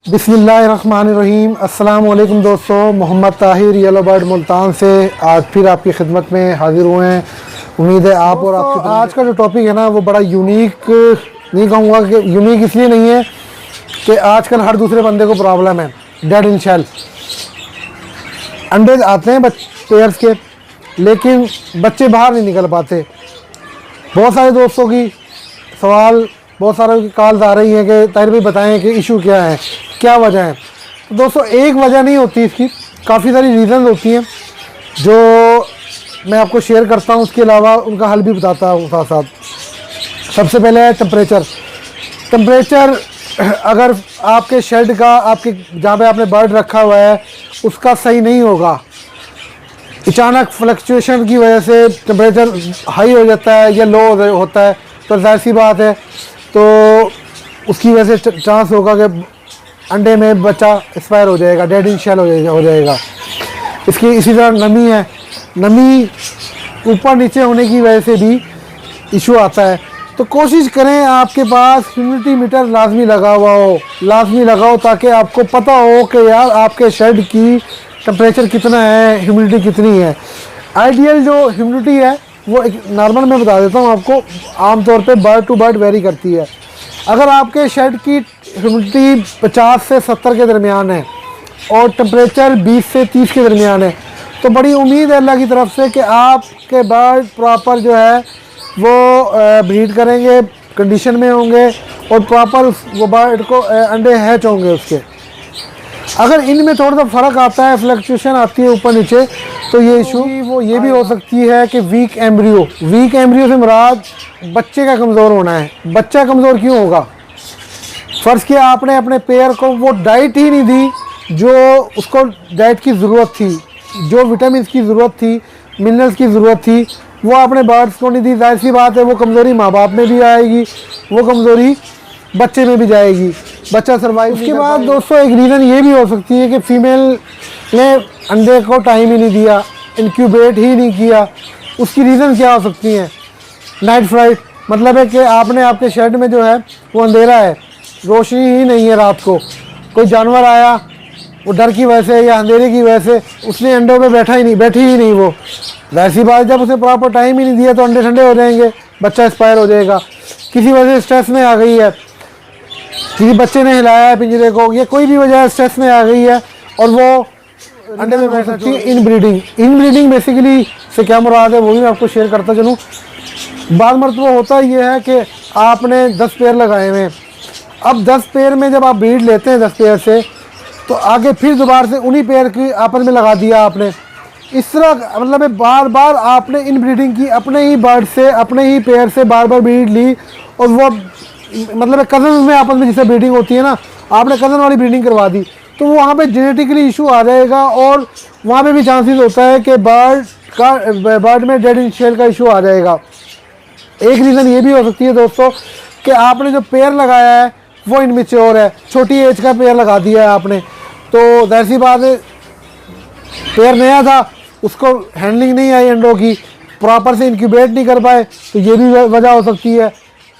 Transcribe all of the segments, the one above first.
बिस्मिल्लाहिर्रहमानिर्रहीम। अस्सलाम वालेकुम दोस्तों, मोहम्मद ताहिर येलो बर्ड मुल्तान से आज फिर आपकी खिदमत में हाजिर हुए हैं। उम्मीद है आप और आपके आज का जो टॉपिक है ना वो बड़ा यूनिक, नहीं कहूँगा कि यूनिक इसलिए नहीं है कि आजकल हर दूसरे बंदे को प्रॉब्लम है डेड इन शेल। अंडे आते हैं पेयर्स के, लेकिन बच्चे बाहर नहीं निकल पाते। बहुत सारे दोस्तों की सवाल, बहुत सारे की कॉल्स आ रही हैं कि ताहिर भाई बताएं कि इशू क्या है, क्या वजह है। तो दोस्तों एक वजह नहीं होती इसकी, काफ़ी सारी रीज़न होती हैं जो मैं आपको शेयर करता हूँ। उसके अलावा उनका हल भी बताता हूँ साथ साथ। सबसे पहले है टेम्परेचर। अगर आपके शेड का, आपके जहाँ पे आपने बर्ड रखा हुआ है, उसका सही नहीं होगा, अचानक फ्लक्चुएशन की वजह से टेम्परेचर हाई हो जाता है या लो होता है, तो जाहिर सी बात है तो उसकी वजह से चांस होगा कि अंडे में बच्चा एक्सपायर हो जाएगा, डेड इन शेल हो जाएगा। इसकी इसी तरह नमी है, नमी ऊपर नीचे होने की वजह से भी इशू आता है। तो कोशिश करें आपके पास ह्यूमिडिटी मीटर लाजमी लगा हुआ हो, लाजमी लगाओ, ताकि आपको पता हो कि यार आपके शेड की टेम्परेचर कितना है, ह्यूमिडिटी कितनी है। आइडियल जो ह्यूमिडिटी है वो एक नॉर्मल मैं बता देता हूँ आपको, आमतौर पे बर्ड टू बर्ड वेरी करती है। अगर आपके शेड की ह्यूमिडिटी 50 से 70 के दरमियान है और टेम्परेचर 20 से 30 के दरमियान है, तो बड़ी उम्मीद है अल्लाह की तरफ से कि आपके बर्ड प्रॉपर जो है वो ब्रीड करेंगे, कंडीशन में होंगे और प्रॉपर वो बर्ड को अंडे हैच होंगे उसके। अगर इनमें थोड़ा सा फ़र्क आता है, फ्लक्चुएशन आती है ऊपर नीचे, तो ये इशू वो ये भी हो सकती है कि वीक एम्ब्रियो से मुराद बच्चे का कमज़ोर होना है। बच्चा कमज़ोर क्यों होगा? फ़र्ज़ किया आपने अपने पेयर को वो डाइट ही नहीं दी जो उसको डाइट की ज़रूरत थी, जो विटामिन की ज़रूरत थी, मिनरल्स की ज़रूरत थी, वो आपने बर्ड्स को नहीं दी। जाहिर सी बात है वो कमज़ोरी माँ बाप में भी आएगी, वो कमज़ोरी बच्चे में भी जाएगी, बच्चा सर्वाइव। उसके बाद दोस्तों एक रीज़न ये भी हो सकती है कि फ़ीमेल ने अंडे को टाइम ही नहीं दिया, इंक्यूबेट ही नहीं किया। उसकी रीज़न क्या हो सकती हैं? नाइट फ्लाइट, मतलब है कि आपने आपके शेड में जो है वो अंधेरा है, रोशनी ही नहीं है रात को, कोई जानवर आया, वो डर की वजह से या अंधेरे की वजह से उसने अंडों पे बैठी ही नहीं वो। वैसी बात, जब उसे प्रॉपर टाइम ही नहीं दिया तो अंडे ठंडे हो जाएंगे, बच्चा एक्सपायर हो जाएगा। किसी वजह से स्ट्रेस में आ गई है, किसी बच्चे ने हिलाया है पिंजरे को, या कोई भी वजह स्ट्रेस में आ गई है और वो अंडे में बैठ सकती है। इनब्रीडिंग बेसिकली से क्या मुराद है वो भी मैं आपको शेयर करता चलूँ। बाद मरतबा होता ये है कि आपने 10 पेयर लगाए हुए हैं, अब 10 पेयर में जब आप ब्रीड लेते हैं 10 पेयर से, तो आगे फिर दोबारा से उन्हीं पेयर की आपस में लगा दिया आपने। इस तरह मतलब बार बार आपने इनब्रीडिंग की, अपने ही बर्ड से, अपने ही पेयर से बार बार ब्रीड ली, और वो मतलब कज़न में आपस में जिससे ब्रीडिंग होती है ना, आपने कज़न वाली ब्रीडिंग करवा दी, तो वो वहाँ पे जेनेटिकली इशू आ जाएगा और वहाँ पे भी चांसेस होता है कि बर्ड में डेड इन शेल का इशू आ जाएगा। एक रीज़न ये भी हो सकती है दोस्तों कि आपने जो पेयर लगाया है वो इनमेच्योर है, छोटी एज का पेयर लगा दिया है आपने, तो जाहिर सी बात है पेयर नया था, उसको हैंडलिंग नहीं आई अंडों की, प्रॉपर से इंक्यूबेट नहीं कर पाए, तो ये भी वजह हो सकती है।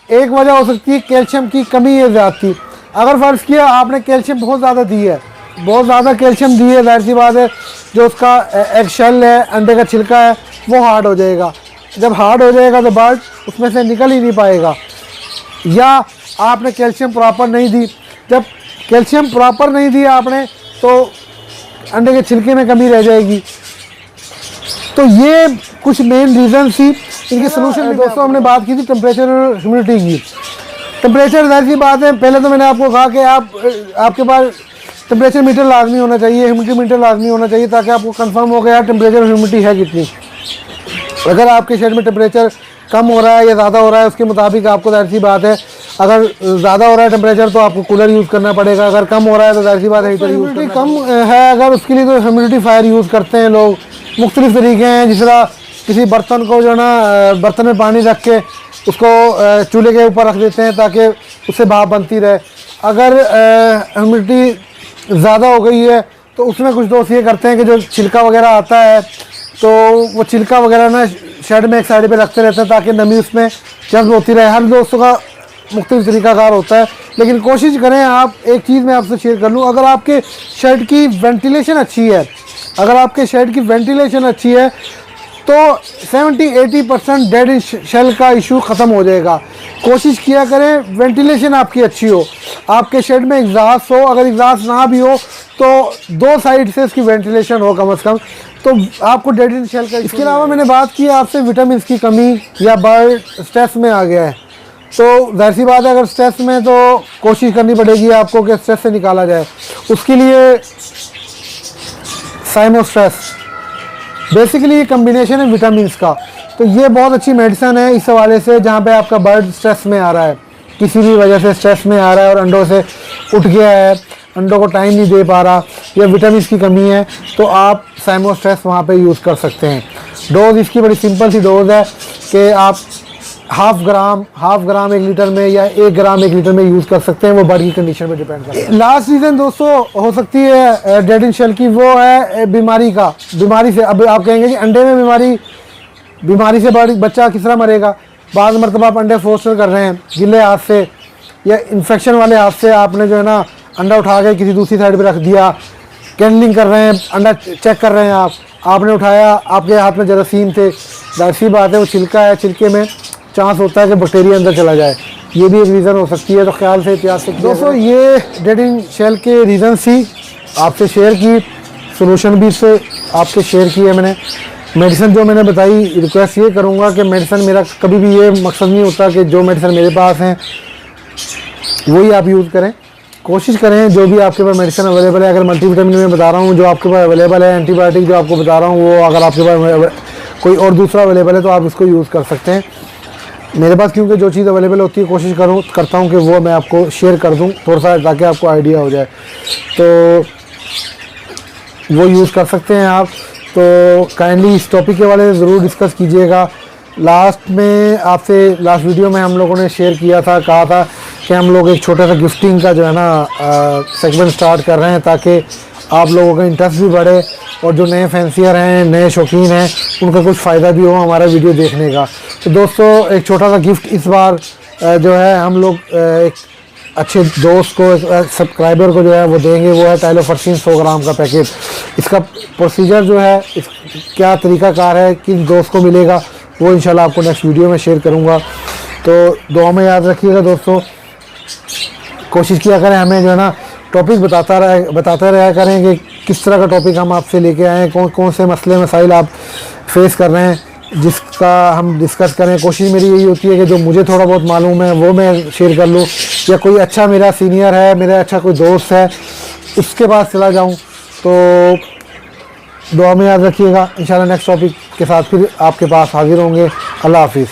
एक वजह हो सकती है कैल्शियम की कमी है ज़्यादती। अगर फ़र्ज़ किया आपने कैल्शियम बहुत ज़्यादा दी है, बहुत ज़्यादा कैल्शियम दी है, जाहिर सी बात है जो उसका एग शेल है, अंडे का छिलका है, वो हार्ड हो जाएगा। जब हार्ड हो जाएगा तो बर्ड उसमें से निकल ही नहीं पाएगा। या आपने कैल्शियम प्रॉपर नहीं दी, जब कैल्शियम प्रॉपर नहीं दिया आपने तो अंडे के छिलके में कमी रह जाएगी। तो ये कुछ मेन रीज़न थी। इनके सोल्यूशन में दोस्तों हमने बात की थी टेम्परेचर और ह्यूमिडिटी की। टेम्परेचर जाहिर सी बात है, पहले तो मैंने आपको कहा कि आपके पास टेम्परेचर मीटर लाजमी होना चाहिए, ह्यूमिडिटी मीटर लाजमी होना चाहिए, ताकि आपको कंफर्म हो गया टेम्परेचर और ह्यूमिडिटी है कितनी। अगर आपके शेड में टेम्परेचर कम हो रहा है या ज़्यादा हो रहा है, उसके मुताबिक आपको जाहिर सी बात है, अगर ज़्यादा हो रहा है टेम्परेचर तो आपको कूलर यूज़ करना पड़ेगा, अगर कम हो रहा है तो जाहिर सी बात है हीटर यूज़ करना। कम है अगर उसके लिए तो ह्यूमिडिफायर यूज़ करते हैं लोग, मुख्तलिफ तरीके हैं। जिस तरह किसी बर्तन को जो है ना, बर्तन में पानी रख के उसको चूल्हे के ऊपर रख देते हैं ताकि उससे भाप बनती रहे। अगर ह्यूमिडिटी ज़्यादा हो गई है तो उसमें कुछ दोस्त ये करते हैं कि जो छिलका वगैरह आता है तो वो छिलका वगैरह ना शेड में एक साइड पे रखते रहते हैं ताकि नमी उसमें जज्ब होती रहे। हर दोस्तों का मुख्तलिफ तरीक़ाकार होता है, लेकिन कोशिश करें आप, एक चीज़ मैं आपसे शेयर कर लूँ, अगर आपके शेड की वेंटिलेशन अच्छी है, अगर आपके शेड की वेंटिलेशन अच्छी है तो 70-80% डेड इन शेल का इशू ख़त्म हो जाएगा। कोशिश किया करें वेंटिलेशन आपकी अच्छी हो, आपके शेड में एग्जॉस्ट हो, अगर एग्जॉस्ट ना भी हो तो 2 साइड से इसकी वेंटिलेशन हो कम से कम, तो आपको डेड इन शेल का। इसके अलावा मैंने बात की आपसे विटामिन की कमी या बर्ड स्ट्रेस में आ गया है, तो जाहिर सी बात है अगर स्ट्रेस में तो कोशिश करनी पड़ेगी आपको कि स्ट्रेस से निकाला जाए। उसके लिए साइमोस्ट्रेस बेसिकली ये कम्बिनेशन है विटामिन का, तो ये बहुत अच्छी मेडिसिन है इस हवाले से जहाँ पे आपका बर्ड स्ट्रेस में आ रहा है, किसी भी वजह से स्ट्रेस में आ रहा है और अंडों से उठ गया है, अंडों को टाइम नहीं दे पा रहा या विटामिन की कमी है, तो आप साइमोस्ट्रेस वहाँ पे यूज़ कर सकते हैं। डोज़ इसकी बड़ी सिंपल सी डोज़ है कि आप हाफ ग्राम 1 लीटर में या 1 ग्राम 1 लीटर में यूज़ कर सकते हैं, वो बर्ड की कंडीशन पे डिपेंड करता है। लास्ट रीज़न दोस्तों हो सकती है डेड इन शेल की, वो है बीमारी से। अब आप कहेंगे कि अंडे में बीमारी से बच्चा किस तरह मरेगा। बाद मरतबा आप अंडे फोस्टर कर रहे हैं गिले हाथ से या इन्फेक्शन वाले हाथ से, आपने जो है ना अंडा उठा के किसी दूसरी साइड पर रख दिया, कैंडलिंग कर रहे हैं, अंडा चेक कर रहे हैं, आपने उठाया, आपके हाथ में जरासीम थे, जाहिर सी बात है वो छिलका है, छिलके में चांस होता है कि बैक्टीरिया अंदर चला जाए, ये भी एक रीज़न हो सकती है। तो ख्याल से एहतियात से दोस्तों ये डेड इन शेल के रीज़न ही आपसे शेयर की, सॉल्यूशन भी इससे आपसे शेयर की है मैंने। मेडिसिन जो मैंने बताई, रिक्वेस्ट ये करूँगा कि मेडिसिन, मेरा कभी भी ये मकसद नहीं होता कि जो मेडिसिन मेरे पास हैं वही आप यूज़ करें। कोशिश करें जो भी आपके पास मेडिसिन अवेलेबल है, अगर मल्टीविटामिन में बता रहा हूँ जो आपके पास अवेलेबल है, एंटीबायोटिक जो आपको बता रहा हूँ वो अगर आपके पास कोई और दूसरा अवेलेबल है तो आप इसको यूज़ कर सकते हैं। मेरे पास क्योंकि जो चीज़ अवेलेबल होती है कोशिश करता हूँ कि वो मैं आपको शेयर कर दूँ थोड़ा सा, ताकि आपको आइडिया हो जाए, तो वो यूज़ कर सकते हैं आप। तो काइंडली इस टॉपिक के बारे में ज़रूर डिस्कस कीजिएगा। लास्ट वीडियो में हम लोगों ने शेयर किया था, कहा था कि हम लोग एक छोटा सा गिफ्टिंग का जो है ना सेगमेंट स्टार्ट कर रहे हैं, ताकि आप लोगों का इंटरेस्ट भी बढ़े और जो नए फैंसियर हैं, नए शौकीन हैं, उनका कुछ फ़ायदा भी हो हमारा वीडियो देखने का। तो दोस्तों एक छोटा सा गिफ्ट इस बार जो है हम लोग एक अच्छे दोस्त को, सब्सक्राइबर को जो है वो देंगे, वो है टाइलोफर्सिन 100 ग्राम का पैकेट। इसका प्रोसीजर जो है, क्या तरीक़ाकार है, किस दोस्त को मिलेगा, वो इंशाल्लाह आपको नेक्स्ट वीडियो में शेयर करूँगा। तो दुआ में याद रखिएगा दोस्तों, कोशिश किया करें हमें जो है ना टॉपिक बताते रहा करें कि किस तरह का टॉपिक हम आपसे लेके आए हैं, कौन से मसले मसाइल आप फेस कर रहे हैं, जिसका हम डिस्कस करें। कोशिश मेरी यही होती है कि जो मुझे थोड़ा बहुत मालूम है वो मैं शेयर कर लूँ, या कोई अच्छा मेरा सीनियर है, मेरा अच्छा कोई दोस्त है, उसके पास चला जाऊँ। तो दुआ में याद रखिएगा, इंशाल्लाह नेक्स्ट टॉपिक के साथ फिर आपके पास हाजिर होंगे। अल्लाह हाफिज़।